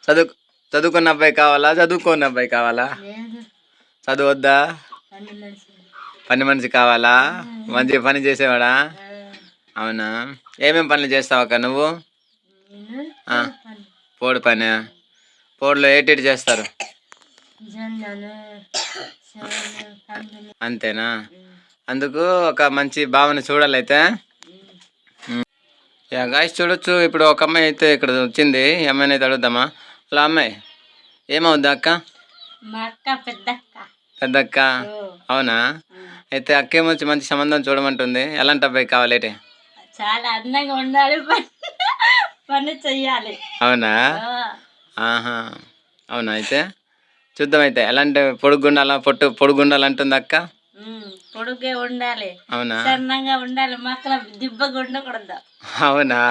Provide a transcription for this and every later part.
చదువు చదువుకున్న అబ్బాయి కావాలా, చదువుకున్న అబ్బాయి కావాలా? చదువొద్దా? పని మనిషి కావాలా? మంచి పని చేసేవాడా? అవునా? ఏమేమి పనులు చేస్తావక్క నువ్వు? పోడు పని. పోడులో ఏటేటి చేస్తారు? అంతేనా? అందుకు ఒక మంచి భావన చూడాలైతే. గాయస్ చూడొచ్చు. ఇప్పుడు ఒక అమ్మాయి అయితే ఇక్కడ వచ్చింది. ఈ అమ్మాయిని అయితే అడుగుదామా? అలా అమ్మాయి ఏమవుద్దా అక్క? పెద్దక్క. అవునా? అయితే అక్కేమొచ్చి మంచి సంబంధం చూడమంటుంది. ఎలాంటి అబ్బాయి కావాలి? చాలా అందంగా ఉండాలి, పని చెయ్యాలి. అవునా? ఆహా, అవునా? అయితే చూద్దాం. అయితే ఎలాంటి పొడుగుండాలా, పొడుగుండాలంటుంది అక్క. పొడుగే ఉండాలి. అవునా? సన్నంగా ఉండాలి, మక్కల దిబ్బగా ఉండకూడదు. అవునా?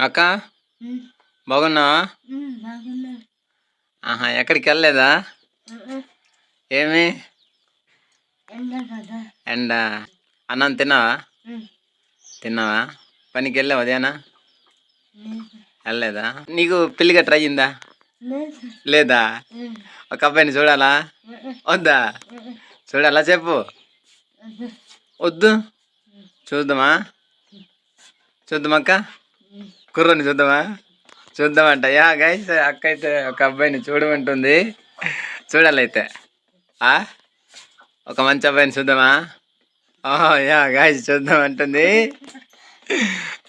అక్క బాగున్నావా? ఆహా, ఎక్కడికి వెళ్ళలేదా? ఏమి ఎండ? అన్నం తిన్నావా? తిన్నావా? పనికి వెళ్ళావు అదేనా? వెళ్ళలేదా? నీకు పెళ్లి గట్రా అయ్యిందా? లేదా? ఒక అబ్బాయిని చూడాలా? వద్దా? చూడాలా? చెప్పు. వద్దు. చూద్దామా? చూద్దామక్క. కుర్రని చూద్దామా? చూద్దామంట. గైస్ అక్క అయితే ఒక అబ్బాయిని చూడమంటుంది. చూడాలైతే ఒక మంచి అబ్బాయిని చూద్దామా? గాయస్ చూద్దామంటుంది.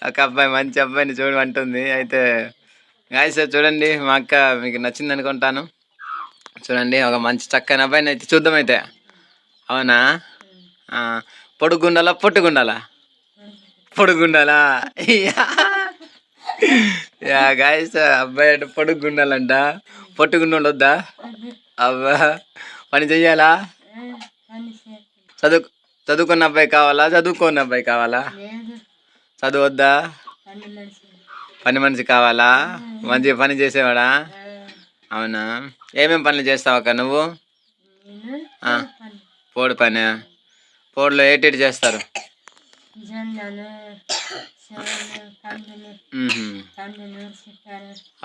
ఒక అబ్బాయి, మంచి అబ్బాయిని చూడమంటుంది. అయితే గాయస్ చూడండి, మా అక్క మీకు నచ్చింది అనుకుంటాను. చూడండి, ఒక మంచి చక్కని అబ్బాయిని అయితే చూద్దాం అయితే. అవునా? పొడుగుండాలా, పొట్టుగుండాలా? పొడుగుండాలా? గాయస్ అబ్బాయి అంటే పొడుగుండాలంట. పొట్టుగుండొద్దా? అబ్బా, పని చెయ్యాలా? చదువుకున్న అబ్బాయి కావాలా, చదువుకున్న అబ్బాయి కావాలా? చదువొద్దా? పని మనిషి కావాలా? మంచి పని చేసేవాడా? అవునా? ఏమేమి పనులు చేస్తావక్క నువ్వు? పోడు పని. పోడులో ఏటేటి చేస్తారు?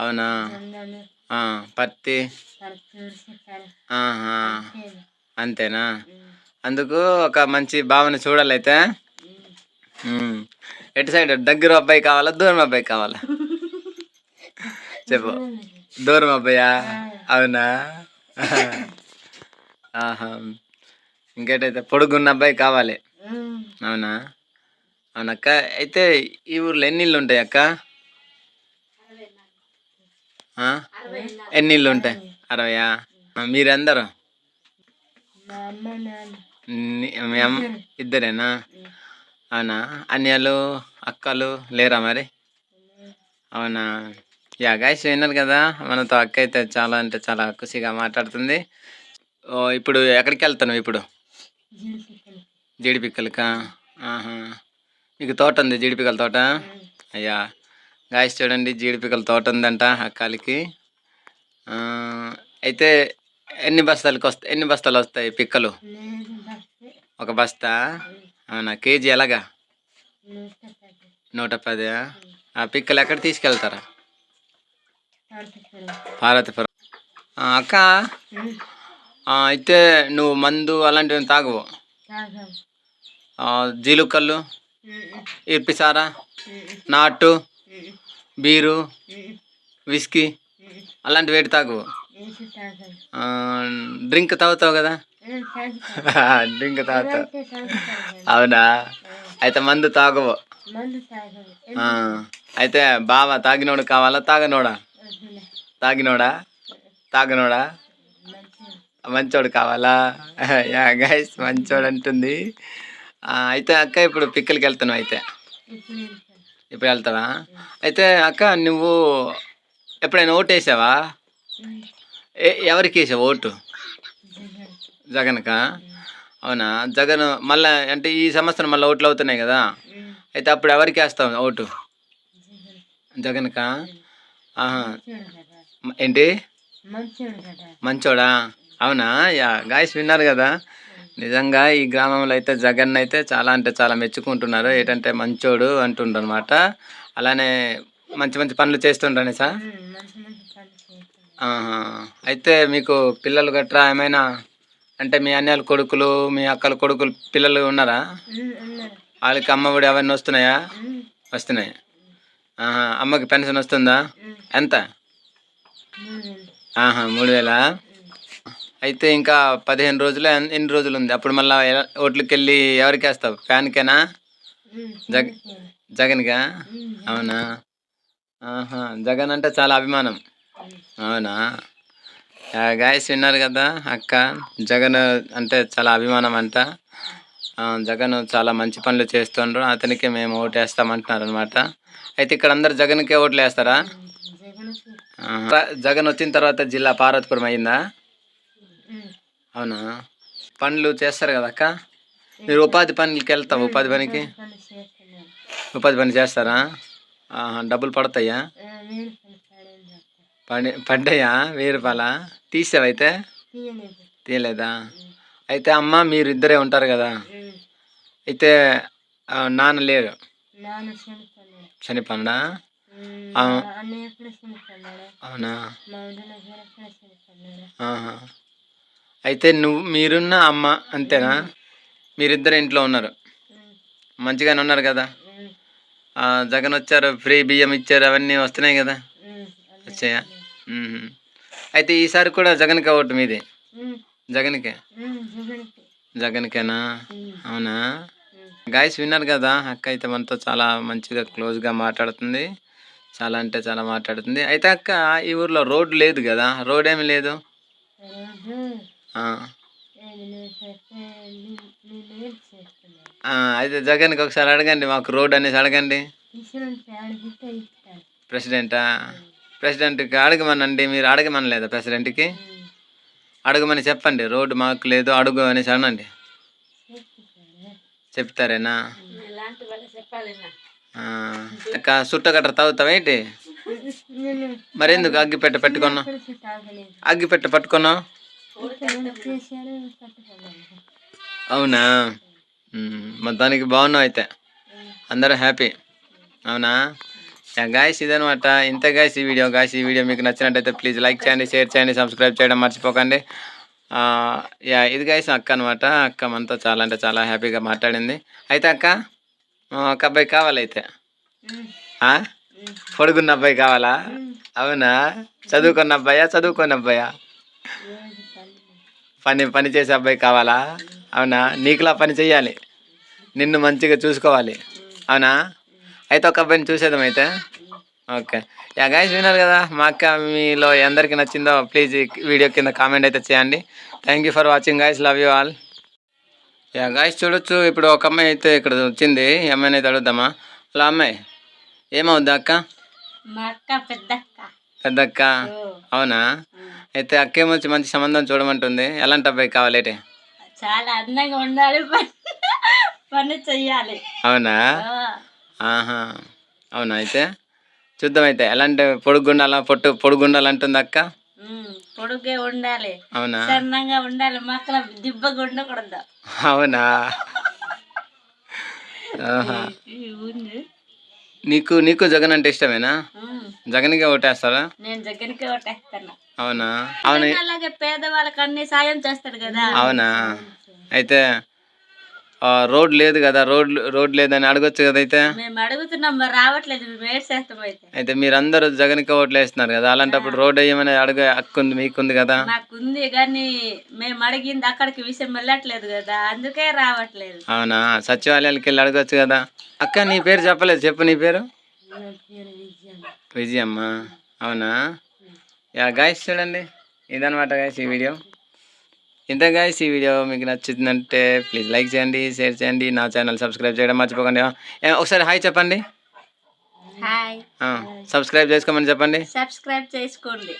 అవునా? పత్తి. అంతేనా? అందుకు ఒక మంచి భావన చూడాలైతే. ఎటు సైడ్? దగ్గర అబ్బాయి కావాలా, దూరం అబ్బాయి కావాలా? చెప్పు. దూరం అబ్బాయా? అవునా? ఇంకేటైతే పొడుగున్న అబ్బాయి కావాలి. అవునా? అవునక్క. అయితే ఈ ఊర్లో ఎన్ని ఇళ్ళు ఉంటాయి అక్క? ఎన్ని ఇళ్ళు ఉంటాయి? 60. మీరందరూ మీ అమ్మ ఇద్దరేనా? అవునా? అన్నయ్యలు, అక్కలు లేరా మరి? అవునా? గాయస్ విన్నారు కదా, మనతో అక్క అయితే చాలా అంటే చాలా ఖుషిగా మాట్లాడుతుంది. ఇప్పుడు ఎక్కడికి వెళ్తాను? ఇప్పుడు జీడిపిక్కలకా? మీకు తోట ఉంది, జీడిపిక్కల తోట? గాయస్ చూడండి, జీడిపిక్కల తోట ఉందంట అక్కలకి. అయితే ఎన్ని బస్తాలు వస్తాయి పిక్కలు? ఒక బస్తా? అవునా? కేజీ ఎలాగా? 110. ఆ పిక్కలు ఎక్కడ తీసుకెళ్తారా? పార్వతీపురం. అక్క అయితే నువ్వు మందు అలాంటివి తాగవు? జీలుకల్లు, ఇర్పిసారా, నాటు, బీరు, విస్కీ అలాంటివి వేటి తాగవు? డ్రింక్ తాగుతావు కదా? డ్రింక్ తాగుతావు. అవునా? అయితే మందు తాగవు. అయితే బావా తాగినోడు కావాలా, తాగనోడా? తాగనోడా? మంచోడు కావాలా? గైస్ మంచోడు అంటుంది. అయితే అక్క ఇప్పుడు పిక్కలకి వెళ్తున్నావు. అయితే ఇప్పుడు వెళ్తావా? అయితే అక్క నువ్వు ఎప్పుడైనా ఓటు వేసావా? ఎవరికి వేసావు ఓటు? జగన్కా? అవునా? జగన్ మళ్ళీ అంటే ఈ సంవత్సరం మళ్ళీ ఓట్లు అవుతున్నాయి కదా, అయితే అప్పుడు ఎవరికి వేస్తావు ఓటు? జగన్కా? ఏంటి? మంచోడా? అవునా? గాయస్ విన్నారు కదా, నిజంగా ఈ గ్రామంలో అయితే జగన్ అయితే చాలా అంటే చాలా మెచ్చుకుంటున్నారు. ఏంటంటే మంచోడు అంటుండ్రు అనమాట. అలానే మంచి మంచి పనులు చేస్తుండ్రని సార్. మంచి మంచి పనులు చేస్తాను. ఆహా. అయితే మీకు పిల్లలు గట్రా ఏమైనా అంటే మీ అన్నయ్యల కొడుకులు మీ అక్కల కొడుకులు పిల్లలు ఉన్నారా? ఉన్నారు. వాళ్ళకి అమ్మఒడి అవన్నీ వస్తున్నాయా? వస్తున్నాయి. ఆహా. అమ్మకి పెన్షన్ వస్తుందా? ఎంత? 3,000. అయితే ఇంకా 15 రోజులు ఎన్ని రోజులు ఉంది అప్పుడు మళ్ళీ ఓట్లకి వెళ్ళి ఎవరికి వేస్తావు? ఫ్యాన్కేనా? జగన్గా? అవునా? ఆహా. జగన్ అంటే చాలా అభిమానం. అవునా? గాయస్ విన్నారు కదా అక్క, జగన్ అంటే చాలా అభిమానం అంట. జగన్ చాలా మంచి పనులు చేస్తుండ్రు, అతనికి మేము ఓటు వేస్తామంటున్నారు అనమాట. అయితే ఇక్కడ అందరు జగన్కే ఓట్లు వేస్తారా? జగన్ వచ్చిన తర్వాత జిల్లా పార్వతీపురం అయిందా? అవునా? పనులు చేస్తారు కదా అక్క. మీరు ఉపాధి పనికి వెళ్తావు? ఉపాధి పనికి ఉపాధి పని చేస్తారా? డబ్బులు పడతాయా? పడ్డాయా? 1000 రూపాయలా? తీసావైతే? తీయలేదా? అయితే అమ్మ మీరిద్దరే ఉంటారు కదా, అయితే నాన్న లేరు, చనిపోండా? అవునా? ఆహా. అయితే మీరున్న అమ్మ అంతేనా? మీరిద్దరు ఇంట్లో ఉన్నారు, మంచిగానే ఉన్నారు కదా? జగన్ వచ్చారు, ఫ్రీ బియ్యం ఇచ్చారు, అవన్నీ వస్తున్నాయి కదా? వచ్చాయా? అయితే ఈసారి కూడా జగన్కే ఓటు మీది? జగన్కే? జగన్కేనా? అవునా? గాయస్ విన్నారు కదా, అక్క అయితే మనతో చాలా మంచిగా క్లోజ్గా మాట్లాడుతుంది, చాలా అంటే చాలా మాట్లాడుతుంది. అయితే అక్క ఈ ఊర్లో రోడ్ లేదు కదా, రోడ్ ఏమి లేదు. అయితే జగన్కి ఒకసారి అడగండి, మాకు రోడ్ అనేసి అడగండి. ప్రెసిడెంటా? ప్రెసిడెంట్కి అడగమనండి, మీరు అడగమనలేదా ప్రెసిడెంట్కి? అడగమని చెప్పండి, రోడ్డు మాకు లేదు అడుగు అనేసి అనండి, చెప్తారేనా? సుట్టగట్ర తాగుతావేంటి? మరెందుకు అగ్గిపెట్ట పెట్టుకున్నావు? అగ్గిపెట్ట పట్టుకున్నావు? అవునా? మొత్తానికి బాగున్నావు అయితే, అందరూ హ్యాపీ. అవునా? గాయస్ ఇదనమాట, ఇంత గాయస్ ఈ వీడియో మీకు నచ్చినట్టయితే ప్లీజ్ లైక్ చేయండి, షేర్ చేయండి, సబ్స్క్రైబ్ చేయడం మర్చిపోకండి. ఇది గాయస్ అక్క అనమాట. అక్క మనతో చాలా అంటే చాలా హ్యాపీగా మాట్లాడింది. అయితే అక్క ఒక అబ్బాయి కావాలైతే, పొడుగున్న అబ్బాయి కావాలా? అవునా? చదువుకున్న అబ్బాయా చదువుకున్న అబ్బాయా? పని చేసే అబ్బాయి కావాలా? అవునా? నీకులా పని చెయ్యాలి, నిన్ను మంచిగా చూసుకోవాలి. అవునా? అయితే ఒక అబ్బాయిని చూసేద్దాం అయితే. ఓకే. గాయస్ విన్నారు కదా మా అక్క, మీలో ఎందరికి నచ్చిందో ప్లీజ్ వీడియో కింద కామెంట్ అయితే చేయండి. Thank you for watching guys, love you all. Guys చూడొచ్చు, ఇప్పుడు ఒక అమ్మాయి అయితే ఇక్కడ వచ్చింది, ఈ అమ్మాయిని అయితే అడుగుదామా. అలా అమ్మాయి ఏమవుద్దా అక్క? పెద్దక్క? అవునా? అయితే అక్కేమొచ్చి మంచి సంబంధం చూడమంటుంది, ఎలాంటి అబ్బాయి కావాలి? చాలా అందంగా ఉండాలి, పని చెయ్యాలి. అవునా? ఆహా. అవునా? అయితే చూద్దాం, అయితే ఎలాంటి పొడుగుండాలంటుంది అక్క? పొడుగే ఉండాలి. అవునా? సన్నంగా ఉండాలి, మక్కల దిబ్బగా ఉండకూడదు. అవునా? నీకు జగన్ అంటే ఇష్టమేనా? జగన్కే ఓటేస్తారా? నేను జగన్కే ఓటేస్తాను. అవునా? అవును. అలాగే పేదవాళ్ళకి అన్ని సాయం చేస్తాడు కదా. అవునా? అయితే రోడ్ లేదు కదా, రోడ్ లేదని అడగొచ్చు కదా. అయితే మేము అడుగుతున్నాం, మరి రావట్లేదు, మేము వేసేస్తాం. అయితే మీరందరూ జగన్కి ఓట్లు వేస్తున్నారు కదా, అలాంటప్పుడు రోడ్ వేయమని అడిగే హక్కు ఉంది, మీకుంది కదా. నాకుంది, కానీ మేము అడిగింది అక్కడికి విషయం వెళ్ళట్లేదు కదా, అందుకే రావట్లేదు. అవునా? సచివాలయానికి వెళ్ళి అడగొచ్చు కదా. అక్క నీ పేరు చెప్పలేదు, చెప్పు నీ పేరు. విజయమ్మ. అవునా? గాయస్ చూడండి, ఇదనమాట గాయస్ ఈ వీడియో. ఇంత గాయస్ ఈ వీడియో మీకు నచ్చిందంటే ప్లీజ్ లైక్ చేయండి, షేర్ చేయండి, నా ఛానల్ సబ్స్క్రైబ్ చేయడం మర్చిపోకండి. ఒకసారి హాయ్ చెప్పండి. హాయ్. సబ్స్క్రైబ్ చేసుకోమని చెప్పండి. సబ్స్క్రైబ్ చేసుకోండి.